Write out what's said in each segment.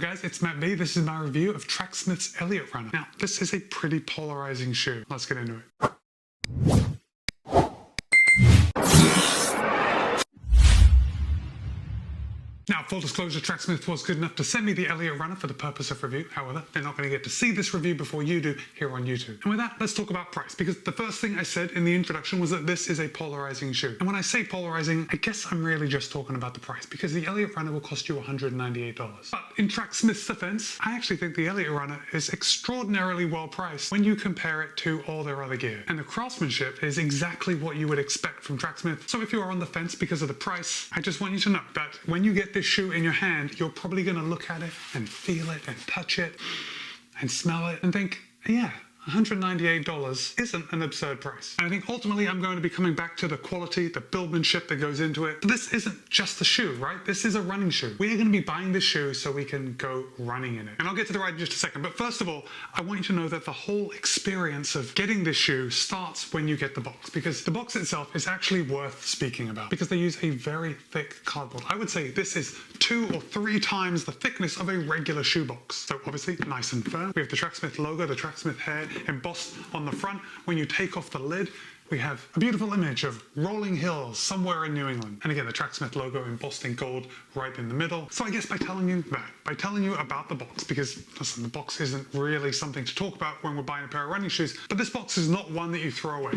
guys, it's Matt B. This is my review of Tracksmith's Eliot Runner. Now, this is a pretty polarizing shoe. Let's get into it. Now, full disclosure, Tracksmith was good enough to send me the Eliot Runner for the purpose of review. However, they're not going to get to see this review before you do here on YouTube. And with that, let's talk about price, because the first thing I said in the introduction was that this is a polarizing shoe. And when I say polarizing, I guess I'm really just talking about the price, because the Eliot Runner will cost you $198. But in Tracksmith's defense, I actually think the Eliot Runner is extraordinarily well priced when you compare it to all their other gear. And the craftsmanship is exactly what you would expect from Tracksmith. So if you are on the fence because of the price, I just want you to know that when you get this shoe in your hand, you're probably going to look at it and feel it and touch it and smell it and think, yeah, $198 isn't an absurd price. And I think ultimately I'm going to be coming back to the quality, the buildmanship that goes into it. But this isn't just a shoe, right? This is a running shoe. We are going to be buying this shoe so we can go running in it. And I'll get to the ride in just a second. But first of all, I want you to know that the whole experience of getting this shoe starts when you get the box, because the box itself is actually worth speaking about, because they use a very thick cardboard. I would say this is 2 or 3 times the thickness of a regular shoe box. So obviously nice and firm. We have the Tracksmith logo, the Tracksmith hair embossed on the front. When you take off the lid, we have a beautiful image of rolling hills somewhere in New England. And again, the Tracksmith logo embossed in gold right in the middle. So I guess by telling you that, by telling you about the box, because listen, the box isn't really something to talk about when we're buying a pair of running shoes, but this box is not one that you throw away.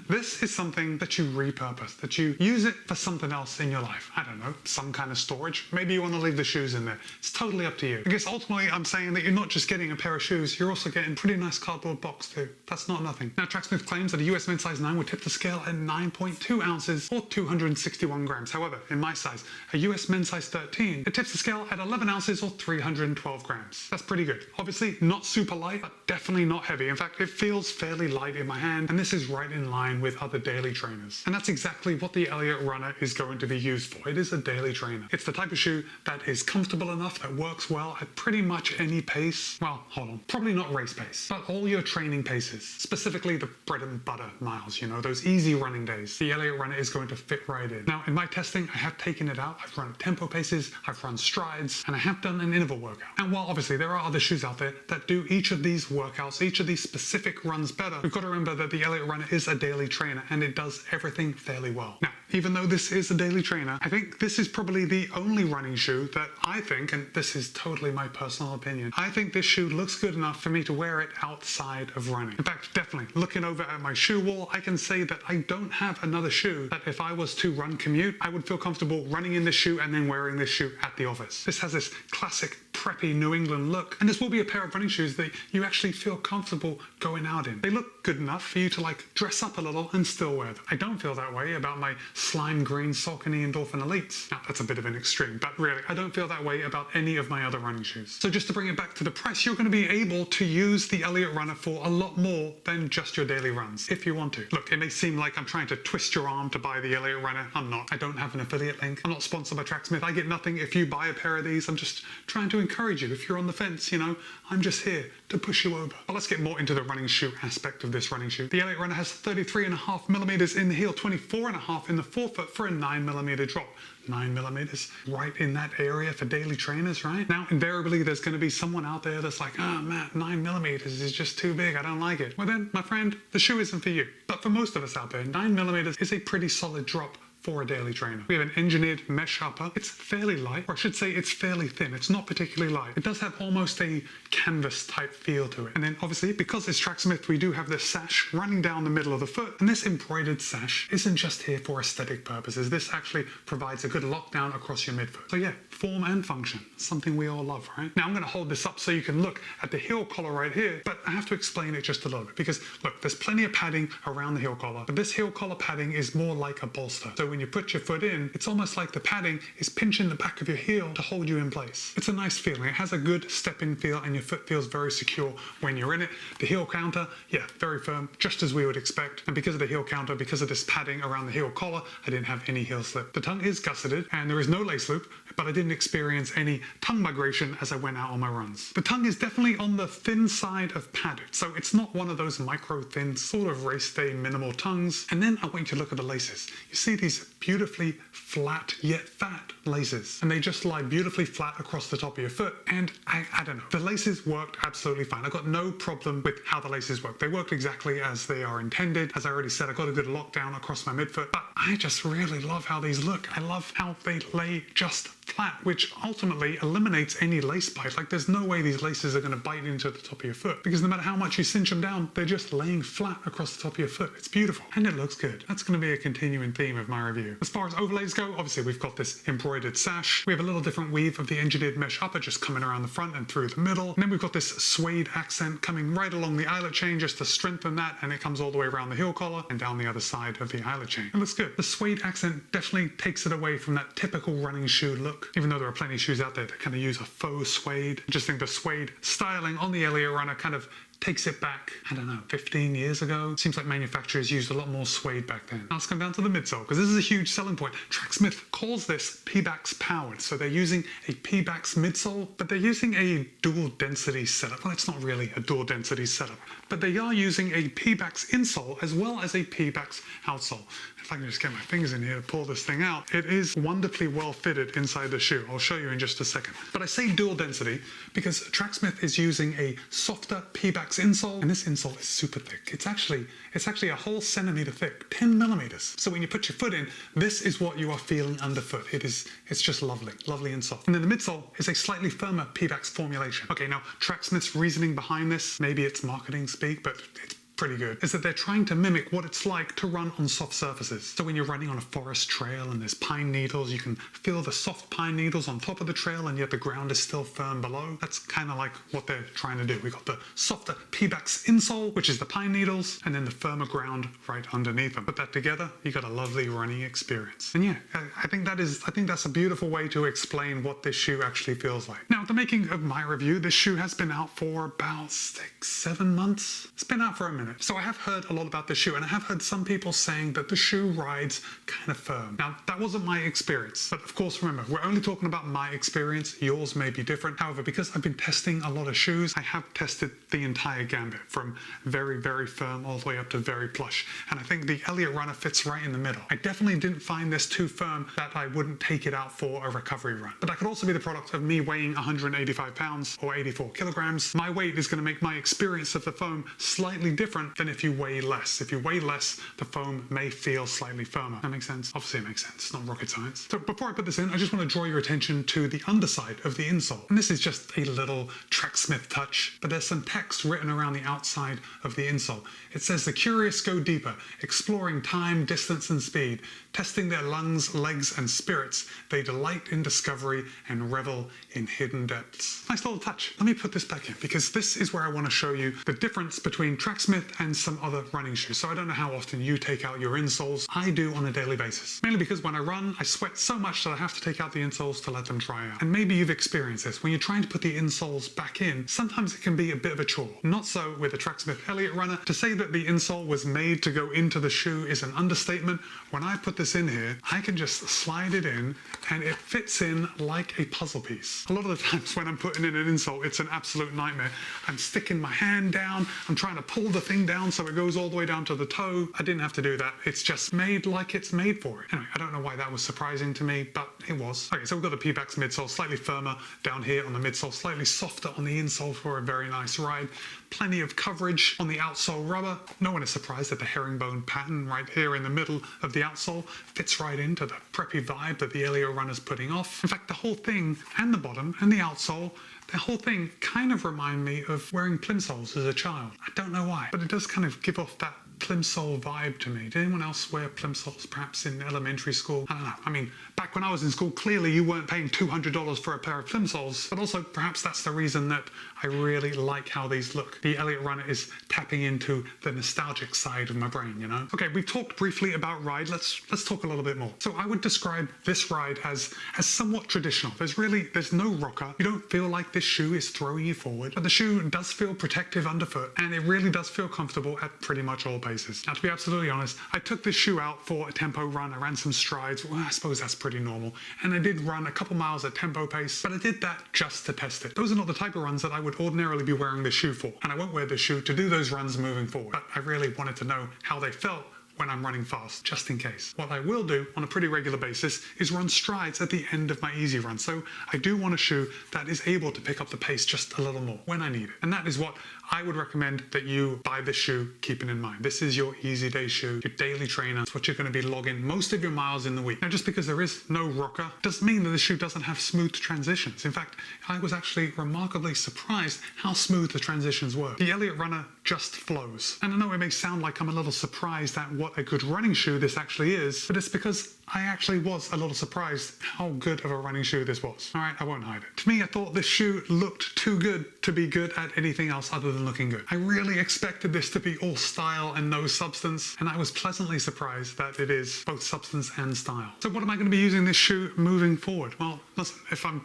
This is something that you repurpose, that you use it for something else in your life. I don't know, some kind of storage. Maybe you want to leave the shoes in there. It's totally up to you. I guess ultimately I'm saying that you're not just getting a pair of shoes, you're also getting a pretty nice cardboard box too. That's not nothing. Now, Tracksmith claims that a US men's size 9 would tip the scale at 9.2 ounces or 261 grams. However, in my size, a US men's size 13, it tips the scale at 11 ounces or 312 grams. That's pretty good. Obviously not super light, but definitely not heavy. In fact, it feels fairly light in my hand, and this is right in line with other daily trainers. And that's exactly what the Eliot Runner is going to be used for. It is a daily trainer. It's the type of shoe that is comfortable enough, that works well at pretty much any pace. Well, hold on, probably not race pace, but all your training paces, specifically the bread and butter miles, you know, those easy running days. The Eliot Runner is going to fit right in. Now, in my testing, I have taken it out. I've run tempo paces, I've run strides, and I have done an interval workout. And while obviously there are other shoes out there that do each of these workouts, each of these specific runs better, we've got to remember that the Eliot Runner is a daily trainer and it does everything fairly well. Now, even though this is a daily trainer, I think this is probably the only running shoe that I think, and this is totally my personal opinion, I think this shoe looks good enough for me to wear it outside of running. In fact, definitely looking over at my shoe wall, I can say that I don't have another shoe that if I was to run commute, I would feel comfortable running in this shoe and then wearing this shoe at the office. This has this classic preppy New England look, and this will be a pair of running shoes that you actually feel comfortable going out in. They look good enough for you to like dress up a little and still wear them. I don't feel that way about my slime green Saucony Endorphin Elites. Now, that's a bit of an extreme, but really, I don't feel that way about any of my other running shoes. So just to bring it back to the price, you're going to be able to use the Eliot Runner for a lot more than just your daily runs, if you want to. Look, it may seem like I'm trying to twist your arm to buy the Eliot Runner. I'm not. I don't have an affiliate link. I'm not sponsored by Tracksmith. I get nothing if you buy a pair of these. I'm just trying to encourage you. If you're on the fence, you know, I'm just here to push you over. But let's get more into the running shoe aspect of this running shoe. The Eliot Runner has 33.5 millimeters in the heel, 24.5 in the forefoot for a 9mm drop. 9mm right in that area for daily trainers, right? Now, invariably, there's going to be someone out there that's like, oh, Matt, 9mm is just too big. I don't like it. Well then, my friend, the shoe isn't for you. But for most of us out there, 9mm is a pretty solid drop for a daily trainer. We have an engineered mesh upper. It's fairly light, or I should say it's fairly thin. It's not particularly light. It does have almost a canvas type feel to it. And then obviously, because it's Tracksmith, we do have this sash running down the middle of the foot. And this embroidered sash isn't just here for aesthetic purposes. This actually provides a good lockdown across your midfoot. So yeah, form and function, something we all love, right? Now I'm gonna hold this up so you can look at the heel collar right here, but I have to explain it just a little bit because look, there's plenty of padding around the heel collar, but this heel collar padding is more like a bolster. So when you put your foot in, it's almost like the padding is pinching the back of your heel to hold you in place. It's a nice feeling. It has a good step-in feel and your foot feels very secure when you're in it. The heel counter, yeah, very firm, just as we would expect. And because of the heel counter, because of this padding around the heel collar, I didn't have any heel slip. The tongue is gusseted and there is no lace loop, but I didn't experience any tongue migration as I went out on my runs. The tongue is definitely on the thin side of padded, so it's not one of those micro thin sort of race day minimal tongues. And then I want you to look at the laces. You see these these beautifully flat yet fat laces, and they just lie beautifully flat across the top of your foot. And I don't know, the laces worked absolutely fine. I got no problem with how the laces work. They worked exactly as they are intended. As I already said, I got a good lockdown across my midfoot, but I just really love how these look. I love how they lay just flat, which ultimately eliminates any lace bite. Like, there's no way these laces are going to bite into the top of your foot, because no matter how much you cinch them down, they're just laying flat across the top of your foot. It's beautiful and it looks good. That's going to be a continuing theme of my review. As far as overlays go, obviously we've got this embroidered sash. We have a little different weave of the engineered mesh upper just coming around the front and through the middle. And then we've got this suede accent coming right along the eyelet chain just to strengthen that, and it comes all the way around the heel collar and down the other side of the eyelet chain. It looks good. The suede accent definitely takes it away from that typical running shoe look, even though there are plenty of shoes out there that kind of use a faux suede. I just think the suede styling on the Eliot Runner kind of takes it back, I don't know, 15 years ago. It seems like manufacturers used a lot more suede back then. Now let's come down to the midsole, because this is a huge selling point. Tracksmith calls this Pebax powered. So they're using a Pebax midsole, but they're using a dual density setup. Well, it's not really a dual density setup, but they are using a Pebax insole as well as a Pebax outsole. If I can just get my fingers in here to pull this thing out, it is wonderfully well fitted inside the shoe. I'll show you in just a second. But I say dual density because Tracksmith is using a softer Pebax insole, and this insole is super thick. It's actually a whole centimeter thick, 10 millimeters. So when you put your foot in, this is what you are feeling underfoot. It's just lovely and soft. And then the midsole is a slightly firmer Pebax formulation. Okay, now Tracksmith's reasoning behind this, maybe it's marketing speak, but it's pretty good, is that they're trying to mimic what it's like to run on soft surfaces. So when you're running on a forest trail and there's pine needles, you can feel the soft pine needles on top of the trail and yet the ground is still firm below. That's kind of like what they're trying to do. We got the softer Pebax insole, which is the pine needles, and then the firmer ground right underneath them. Put that together, you got a lovely running experience. And yeah, I think that's a beautiful way to explain what this shoe actually feels like. Now, at the making of my review, this shoe has been out for about 6-7 months. It's been out for a minute. So I have heard a lot about this shoe, and I have heard some people saying that the shoe rides kind of firm. Now, that wasn't my experience, but of course, remember, we're only talking about my experience. Yours may be different. However, because I've been testing a lot of shoes, I have tested the entire gambit from very, very firm all the way up to very plush. And I think the Eliot Runner fits right in the middle. I definitely didn't find this too firm that I wouldn't take it out for a recovery run. But that could also be the product of me weighing 185 pounds or 84 kilograms. My weight is going to make my experience of the foam slightly different than if you weigh less. If you weigh less, the foam may feel slightly firmer. That makes sense? Obviously it makes sense. It's not rocket science. So before I put this in, I just want to draw your attention to the underside of the insole. And this is just a little Tracksmith touch, but there's some text written around the outside of the insole. It says, "The curious go deeper, exploring time, distance, and speed, testing their lungs, legs, and spirits. They delight in discovery and revel in hidden depths." Nice little touch. Let me put this back in, because this is where I want to show you the difference between Tracksmith and some other running shoes. So I don't know how often you take out your insoles. I do on a daily basis. Mainly because when I run, I sweat so much that I have to take out the insoles to let them dry out. And maybe you've experienced this. When you're trying to put the insoles back in, sometimes it can be a bit of a chore. Not so with the Tracksmith Eliot Runner. To say that the insole was made to go into the shoe is an understatement. When I put this in here, I can just slide it in and it fits in like a puzzle piece. A lot of the times when I'm putting in an insole, it's an absolute nightmare. I'm sticking my hand down, I'm trying to pull the thing down so it goes all the way down to the toe. I didn't have to do that. It's just made like it's made for it. Anyway, I don't know why that was surprising to me, but it was. Okay, so we've got the Pebax midsole, slightly firmer down here on the midsole, slightly softer on the insole for a very nice ride. Plenty of coverage on the outsole rubber. No one is surprised that the herringbone pattern right here in the middle of the outsole fits right into the preppy vibe that the Eliot Runner's putting off. In fact, the whole thing and the bottom and the outsole, the whole thing kind of remind me of wearing plimsolls as a child. I don't know why, but it does kind of give off that plimsoll vibe to me. Did anyone else wear plimsolls perhaps in elementary school? I don't know. I mean, back when I was in school, clearly you weren't paying $200 for a pair of plimsolls, but also perhaps that's the reason that I really like how these look. The Eliot Runner is tapping into the nostalgic side of my brain, you know? Okay, we've talked briefly about ride. Let's talk a little bit more. So I would describe this ride as somewhat traditional. There's no rocker. You don't feel like this shoe is throwing you forward, but the shoe does feel protective underfoot, and it really does feel comfortable at pretty much all paces. Now, to be absolutely honest, I took this shoe out for a tempo run. I ran some strides. Well, I suppose that's pretty normal. And I did run a couple miles at tempo pace, but I did that just to test it. Those are not the type of runs that I would ordinarily be wearing this shoe for, and I won't wear this shoe to do those runs moving forward. But I really wanted to know how they felt when I'm running fast, just in case. What I will do on a pretty regular basis is run strides at the end of my easy run. So I do want a shoe that is able to pick up the pace just a little more when I need it. And that is what I would recommend that you buy this shoe, keeping in mind. This is your easy day shoe, your daily trainer. It's what you're going to be logging most of your miles in the week. Now, just because there is no rocker doesn't mean that the shoe doesn't have smooth transitions. In fact, I was actually remarkably surprised how smooth the transitions were. The Eliot Runner just flows. And I know it may sound like I'm a little surprised at what a good running shoe this actually is, but it's because I actually was a little surprised how good of a running shoe this was. All right, I won't hide it. To me, I thought this shoe looked too good to be good at anything else other than looking good. I really expected this to be all style and no substance, and I was pleasantly surprised that it is both substance and style. So what am I going to be using this shoe moving forward? Well, listen, if I'm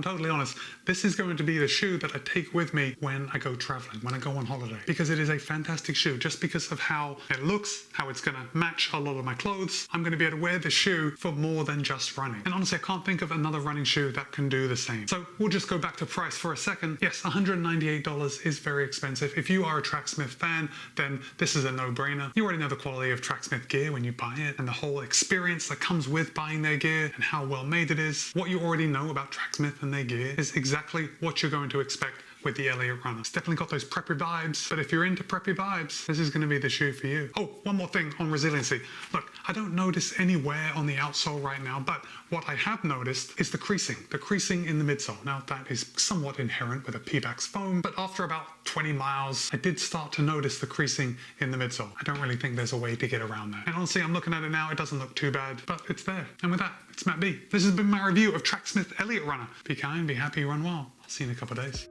totally honest, this is going to be the shoe that I take with me when I go traveling, when I go on holiday, because it is a fantastic shoe just because of how it looks, how it's going to match a lot of my clothes. I'm going to be able to wear this shoe for more than just running. And honestly, I can't think of another running shoe that can do the same. So we'll just go back to price for a second. Yes, $198 is very expensive. If you are a Tracksmith fan, then this is a no-brainer. You already know the quality of Tracksmith gear when you buy it and the whole experience that comes with buying their gear and how well made it is. What you already know about Tracksmith and their gear is exactly what you're going to expect with the Eliot Runner. It's definitely got those preppy vibes, but if you're into preppy vibes, this is going to be the shoe for you. Oh, one more thing on resiliency. Look, I don't notice any wear on the outsole right now, but what I have noticed is the creasing in the midsole. Now, that is somewhat inherent with a Pebax foam, but after about 20 miles, I did start to notice the creasing in the midsole. I don't really think there's a way to get around that. And honestly, I'm looking at it now, it doesn't look too bad, but it's there. And with that, it's Matt B. This has been my review of Tracksmith Eliot Runner. Be kind, be happy, run well. I'll see you in a couple of days.